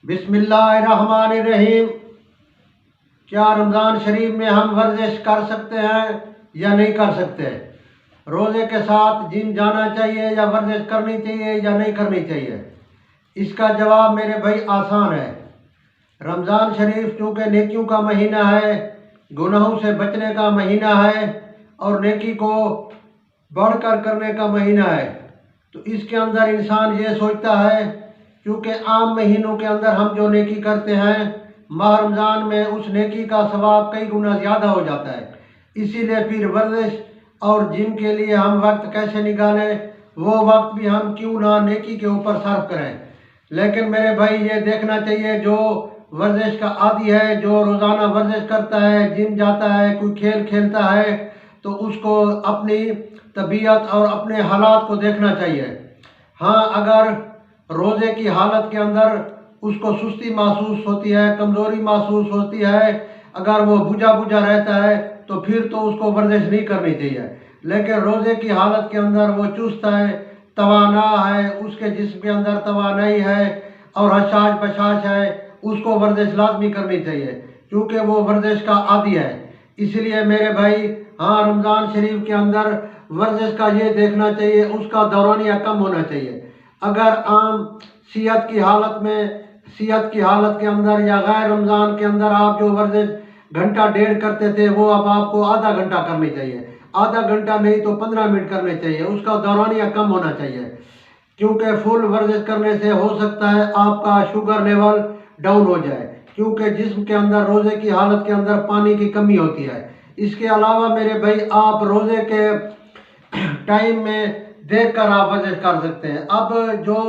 بسم اللہ الرحمن الرحیم۔ کیا رمضان شریف میں ہم ورزش کر سکتے ہیں یا نہیں کر سکتے؟ روزے کے ساتھ جم جانا چاہیے یا ورزش کرنی چاہیے یا نہیں کرنی چاہیے؟ اس کا جواب میرے بھائی آسان ہے۔ رمضان شریف چونکہ نیکیوں کا مہینہ ہے، گناہوں سے بچنے کا مہینہ ہے اور نیکی کو بڑھ کر کرنے کا مہینہ ہے، تو اس کے اندر انسان یہ سوچتا ہے کیونکہ عام مہینوں کے اندر ہم جو نیکی کرتے ہیں، ماہ رمضان میں اس نیکی کا ثواب کئی گنا زیادہ ہو جاتا ہے۔ اسی لیے پھر ورزش اور جم کے لیے ہم وقت کیسے نکالیں، وہ وقت بھی ہم کیوں نہ نیکی کے اوپر صرف کریں۔ لیکن میرے بھائی یہ دیکھنا چاہیے، جو ورزش کا عادی ہے، جو روزانہ ورزش کرتا ہے، جم جاتا ہے، کوئی کھیل کھیلتا ہے، تو اس کو اپنی طبیعت اور اپنے حالات کو دیکھنا چاہیے۔ ہاں، اگر روزے کی حالت کے اندر اس کو سستی محسوس ہوتی ہے، کمزوری محسوس ہوتی ہے، اگر وہ بجھا بجھا رہتا ہے تو پھر تو اس کو ورزش نہیں کرنی چاہیے۔ لیکن روزے کی حالت کے اندر وہ چست ہے، توانا ہے، اس کے جسم کے اندر توانائی ہے اور حشاش بشاش ہے، اس کو ورزش لازمی کرنی چاہیے کیونکہ وہ ورزش کا عادی ہے۔ اس لیے میرے بھائی، ہاں، رمضان شریف کے اندر ورزش کا یہ دیکھنا چاہیے، اس کا دورانیہ کم ہونا چاہیے۔ اگر عام صحت کی حالت کے اندر یا غیر رمضان کے اندر آپ جو ورزش گھنٹہ ڈیڑھ کرتے تھے، وہ اب آپ کو آدھا گھنٹہ کرنی چاہیے، آدھا گھنٹہ نہیں تو 15 منٹ کرنے چاہیے، اس کا دورانیہ کم ہونا چاہیے، کیونکہ فل ورزش کرنے سے ہو سکتا ہے آپ کا شوگر لیول ڈاؤن ہو جائے، کیونکہ جسم کے اندر روزے کی حالت کے اندر پانی کی کمی ہوتی ہے۔ اس کے علاوہ میرے بھائی، آپ روزے کے ٹائم میں دیکھ کر آپ ورزش کر سکتے ہیں۔ اب جو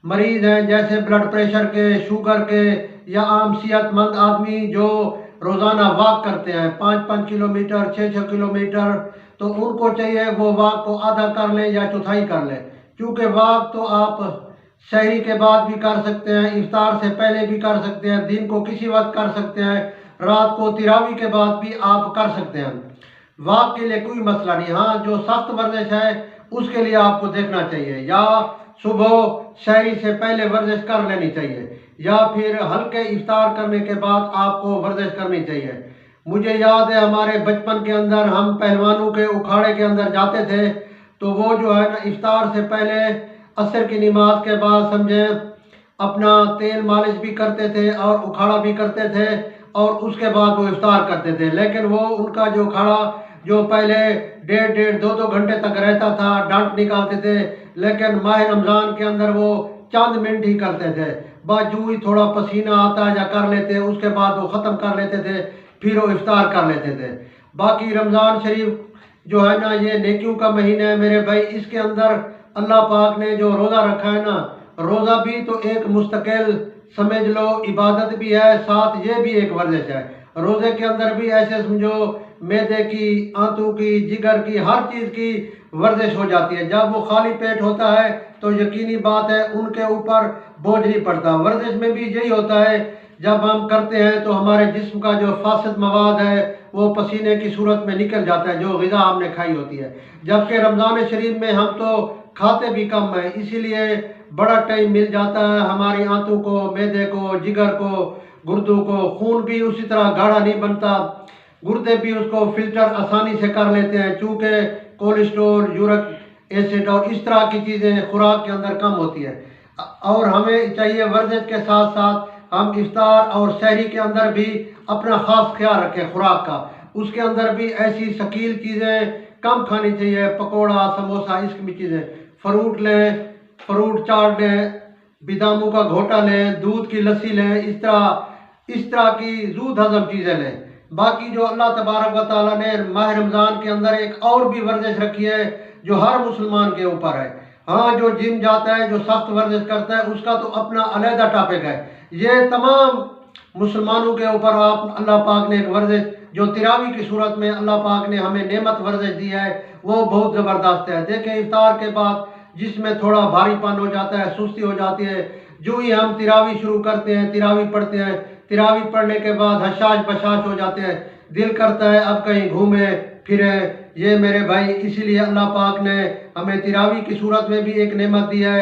مریض ہیں، جیسے بلڈ پریشر کے، شوگر کے یا عام صحت مند آدمی جو روزانہ واک کرتے ہیں 5-5 کلومیٹر، 6-6 کلومیٹر، تو ان کو چاہیے وہ واک کو آدھا کر لیں یا چوتھائی کر لیں، کیونکہ واک تو آپ سحری کے بعد بھی کر سکتے ہیں، افطار سے پہلے بھی کر سکتے ہیں، دن کو کسی وقت کر سکتے ہیں، رات کو تراویح کے بعد بھی آپ کر سکتے ہیں۔ واک کے لیے کوئی مسئلہ نہیں۔ ہاں، جو سخت ورزش ہے اس کے لیے آپ کو دیکھنا چاہیے، یا صبح سحری سے پہلے ورزش کر لینی چاہیے یا پھر ہلکے افطار کرنے کے بعد آپ کو ورزش کرنی چاہیے۔ مجھے یاد ہے ہمارے بچپن کے اندر ہم پہلوانوں کے اکھاڑے کے اندر جاتے تھے، تو وہ جو ہے نا، افطار سے پہلے عصر کی نماز کے بعد سمجھیں اپنا تیل مالش بھی کرتے تھے اور اکھاڑا بھی کرتے تھے، اور اس کے بعد وہ افطار کرتے تھے۔ لیکن وہ ان کا جو اکھاڑا جو پہلے ڈیڑھ 2 گھنٹے تک رہتا تھا، ڈانٹ نکالتے تھے، لیکن ماہ رمضان کے اندر وہ چند منٹ ہی کرتے تھے، بعد جو ہی تھوڑا پسینہ آتا یا کر لیتے، اس کے بعد وہ ختم کر لیتے تھے، پھر وہ افطار کر لیتے تھے۔ باقی رمضان شریف جو ہے نا، یہ نیکیوں کا مہینہ ہے میرے بھائی۔ اس کے اندر اللہ پاک نے جو روزہ رکھا ہے نا، روزہ بھی تو ایک مستقل سمجھ لو عبادت بھی ہے، ساتھ یہ بھی ایک ورزش ہے۔ روزے کے اندر بھی ایسے سمجھو معدے کی، آنتوں کی، جگر کی، ہر چیز کی ورزش ہو جاتی ہے۔ جب وہ خالی پیٹ ہوتا ہے تو یقینی بات ہے ان کے اوپر بوجھ نہیں پڑتا۔ ورزش میں بھی یہی ہوتا ہے، جب ہم کرتے ہیں تو ہمارے جسم کا جو فاسد مواد ہے وہ پسینے کی صورت میں نکل جاتا ہے، جو غذا ہم نے کھائی ہوتی ہے۔ جبکہ رمضان شریف میں ہم تو کھاتے بھی کم ہیں، اسی لیے بڑا ٹائم مل جاتا ہے ہماری آنتوں کو، معدے کو، جگر کو، گردوں کو۔ خون بھی اسی طرح گاڑھا نہیں بنتا، گردے بھی اس کو فلٹر آسانی سے کر لیتے ہیں، چونکہ کولیسٹرول، یورک ایسڈ اور اس طرح کی چیزیں خوراک کے اندر کم ہوتی ہے۔ اور ہمیں چاہیے ورزش کے ساتھ ساتھ ہم افطار اور سحری کے اندر بھی اپنا خاص خیال رکھیں خوراک کا۔ اس کے اندر بھی ایسی ثقیل چیزیں کم کھانی چاہیے، پکوڑا، سموسہ، اس کی چیزیں۔ فروٹ لیں، فروٹ چاٹ لیں، باداموں کا گھوٹا لیں، دودھ کی لسی لیں، اس طرح کی زود ہضم چیزیں لیں۔ باقی جو اللہ تبارک و تعالیٰ نے ماہ رمضان کے اندر ایک اور بھی ورزش رکھی ہے جو ہر مسلمان کے اوپر ہے۔ ہاں، جو جم جاتا ہے، جو سخت ورزش کرتا ہے، اس کا تو اپنا علیحدہ ٹاپک ہے۔ یہ تمام مسلمانوں کے اوپر اللہ پاک نے ایک ورزش جو تراویح کی صورت میں اللہ پاک نے ہمیں نعمت ورزش دی ہے، وہ بہت زبردست ہے۔ دیکھیں، افطار کے بعد جس میں تھوڑا بھاری پن ہو جاتا ہے، سستی ہو جاتی ہے، جو ہی ہم تراویح شروع کرتے ہیں، تراویح پڑھتے ہیں، تراویح پڑھنے کے بعد حشاش بشاش ہو جاتے ہیں، دل کرتا ہے اب کہیں گھومے پھرے۔ یہ میرے بھائی، اسی لیے اللہ پاک نے ہمیں تراویح کی صورت میں بھی ایک نعمت دی ہے،